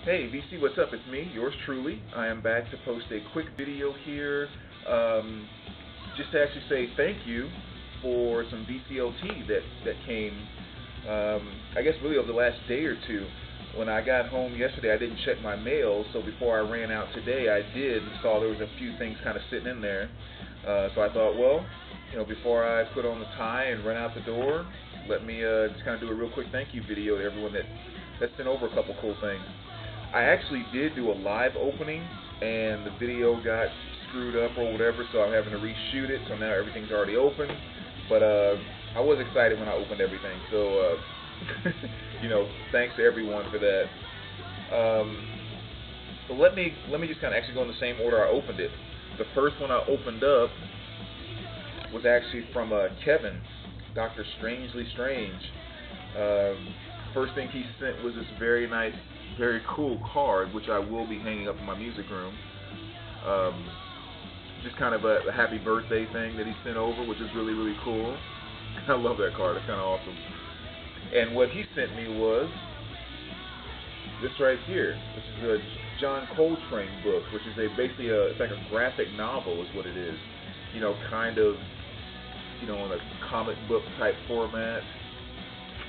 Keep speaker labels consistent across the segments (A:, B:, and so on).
A: Hey VC, what's up? It's me, yours truly. I am back to post a quick video here, um, just to actually say thank you for some VCLT that came. I guess really over the last day or two. When I got home yesterday, I didn't check my mail, so before I ran out today, I did and saw there was a few things kind of sitting in there. So I thought, well, before I put on the tie and run out the door, let me just kind of do a real quick thank you video to everyone that sent over a couple cool things. I actually did do a live opening, and the video got screwed up or whatever, so I'm having to reshoot it. So now everything's already open. But I was excited when I opened everything. So thanks to everyone for that. So let me just kind of actually go in the same order I opened it. The first one I opened up was actually from Kevin, Dr. Strangely Strange. First thing he sent was this very nice, very cool card, which I will be hanging up in my music room. Just kind of a happy birthday thing that he sent over, which is really, really cool. I love that card. It's kind of awesome. And what he sent me was this right here, which is a John Coltrane book, which is basically it's like a graphic novel, is what it is. Kind of, in a comic book type format,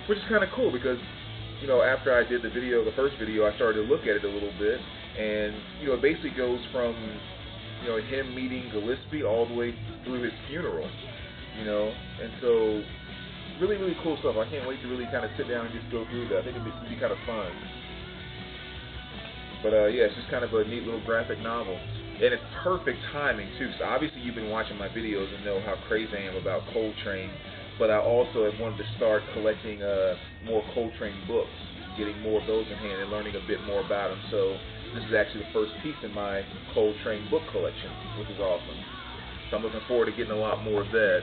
A: which is kind of cool because, after I did the first video, I started to look at it a little bit, and it basically goes from him meeting Gillespie all the way through his funeral, and so really, really cool stuff. I can't wait to really kind of sit down and just go through that. I think it'd be kind of fun. But yeah, it's just kind of a neat little graphic novel. And it's perfect timing too. So obviously you've been watching my videos and know how crazy I am about Coltrane. But I also have wanted to start collecting more Coltrane books, getting more of those in hand and learning a bit more about him. So this is actually the first piece in my Coltrane book collection, which is awesome. So I'm looking forward to getting a lot more of that.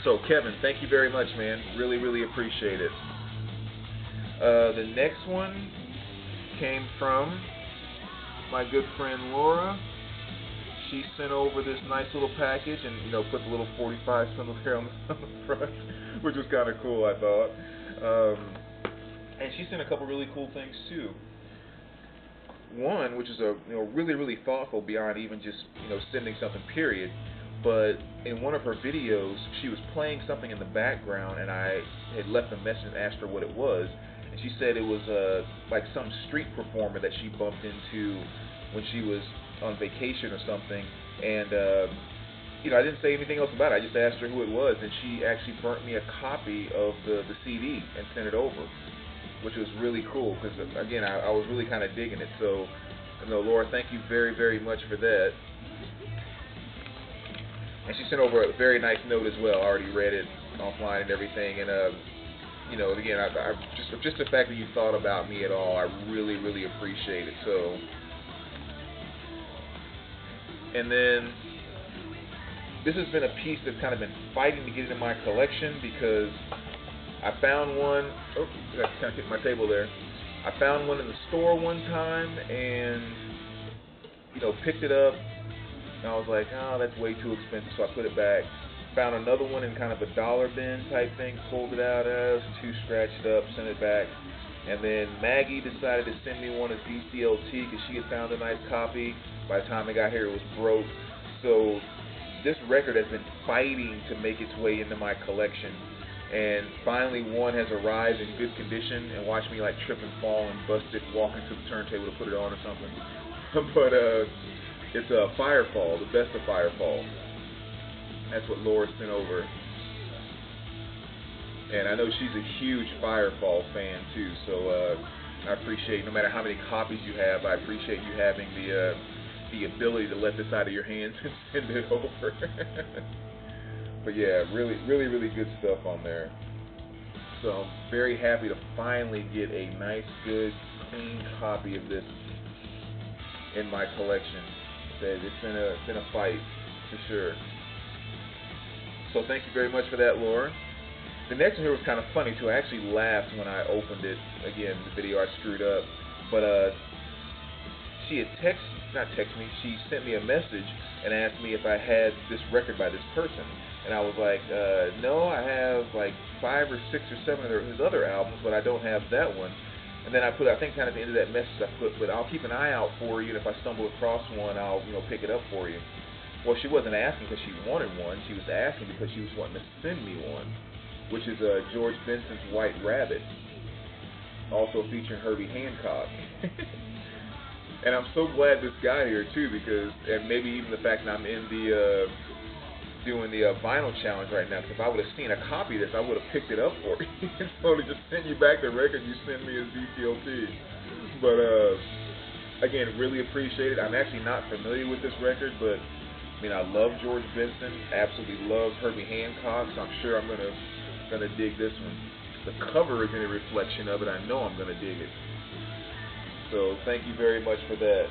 A: So Kevin, thank you very much, man. Really, really appreciate it. The next one came from my good friend Laura. She sent over this nice little package and put the little 45 symbol there on the front, which was kind of cool, I thought. And she sent a couple really cool things too. One, which is a really, really thoughtful beyond even just sending something period. But in one of her videos, she was playing something in the background, and I had left a message and asked her what it was. And she said it was like some street performer that she bumped into when she was on vacation or something. And I didn't say anything else about it. I just asked her who it was, and she actually burnt me a copy of the CD and sent it over, which was really cool because again, I was really kind of digging it. So, Laura, thank you very, very much for that. And she sent over a very nice note as well. I already read it offline and everything. And again, I just the fact that you thought about me at all, I really, really appreciate it. So, and then this has been a piece that's kind of been fighting to get into my collection because I found one. Oh, I kind of hit my table there. I found one in the store one time and picked it up. And I was like, oh, that's way too expensive, so I put it back. Found another one in kind of a dollar bin type thing, pulled it out, it was too scratched up, sent it back. And then Maggie decided to send me one as VCLT because she had found a nice copy. By the time I got here, it was broke. So this record has been fighting to make its way into my collection. And finally one has arrived in good condition, and watched me like trip and fall and bust it walking to the turntable to put it on or something. But it's a Firefall, the best of Firefall. That's what Laura sent over. And I know she's a huge Firefall fan too, so I appreciate, no matter how many copies you have, I appreciate you having the ability to let this out of your hands and send it over. But yeah, really, really, really good stuff on there. So I'm very happy to finally get a nice, good, clean copy of this in my collection. It's been a fight for sure. So thank you very much for that, Laura. The next one here was kind of funny too. I actually laughed when I opened it. Again, the video I screwed up, but she had she sent me a message and asked me if I had this record by this person, and I was like, no, I have like 5 or 6 or 7 of his other albums, but I don't have that one. And then I put, I think kind of at the end of that message I put, but I'll keep an eye out for you, and if I stumble across one, I'll pick it up for you. Well, she wasn't asking because she wanted one. She was asking because she was wanting to send me one, which is George Benson's White Rabbit, also featuring Herbie Hancock. And I'm so glad this got here too, because, and maybe even the fact that I'm in the doing the vinyl challenge right now, because if I would have seen a copy of this, I would have picked it up for you and totally just sent you back the record you sent me as VCLT. But again, really appreciate it. I'm actually not familiar with this record, but I mean, I love George Benson, absolutely love Herbie Hancock, so I'm sure I'm gonna dig this one. The cover is any reflection of it. I know I'm gonna dig it. So thank you very much for that.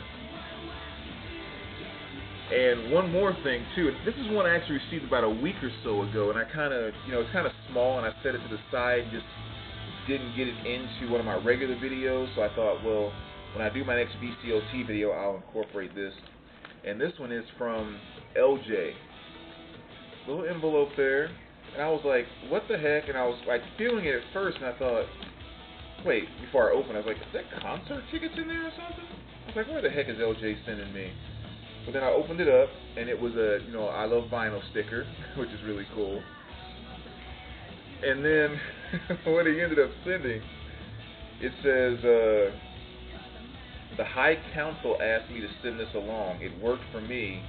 A: And one more thing too. This is one I actually received about a week or so ago, and I kind of, it's kind of small, and I set it to the side and just didn't get it into one of my regular videos. So I thought, well, when I do my next VCLT video, I'll incorporate this. And this one is from LJ. Little envelope there, and I was like, what the heck? And I was like feeling it at first, and I thought, wait, before I opened, I was like, is that concert tickets in there or something? I was like, where the heck is LJ sending me? But then I opened it up, and it was a, I love vinyl sticker, which is really cool. And then what he ended up sending, it says, the High Council asked me to send this along. It worked for me.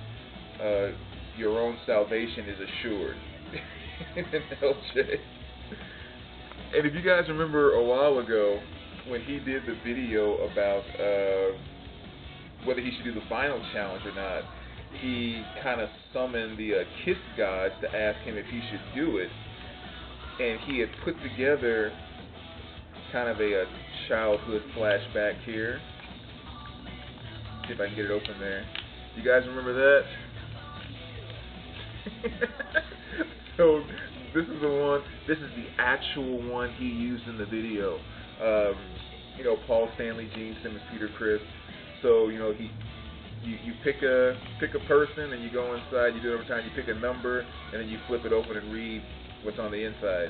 A: Your own salvation is assured. LJ. And if you guys remember a while ago, when he did the video about whether he should do the vinyl challenge or not, he kind of summoned the Kiss gods to ask him if he should do it. And he had put together kind of a childhood flashback here. See if I can get it open there. You guys remember that? So this is the one. This is the actual one he used in the video. Paul Stanley, Gene Simmons, Peter Criss. So you pick a person and you go inside. You do it every time. You pick a number and then you flip it open and read what's on the inside.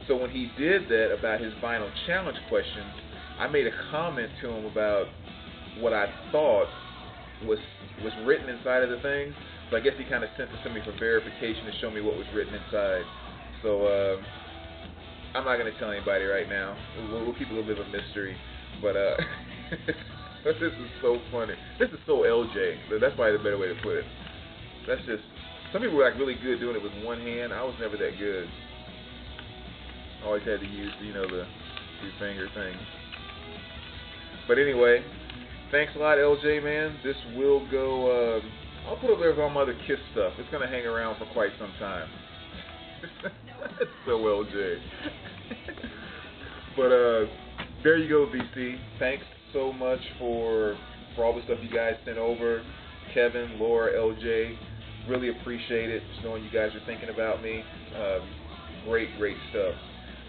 A: So when he did that about his vinyl challenge questions, I made a comment to him about what I thought was written inside of the thing. So I guess he kind of sent it to me for verification to show me what was written inside. So I'm not going to tell anybody right now. We'll keep a little bit of a mystery. But this is so funny. This is so LJ. That's probably the better way to put it. That's just, some people were like really good doing it with one hand. I was never that good. I always had to use, the two-finger thing. But anyway, thanks a lot, LJ, man. This will go, I'll put it there with all my other Kiss stuff. It's going to hang around for quite some time. It's so LJ. But there you go, VC. Thanks so much for all the stuff you guys sent over. Kevin, Laura, LJ. Really appreciate it. Just knowing you guys are thinking about me. Great stuff.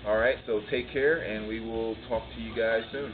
A: All right, so take care, and we will talk to you guys soon.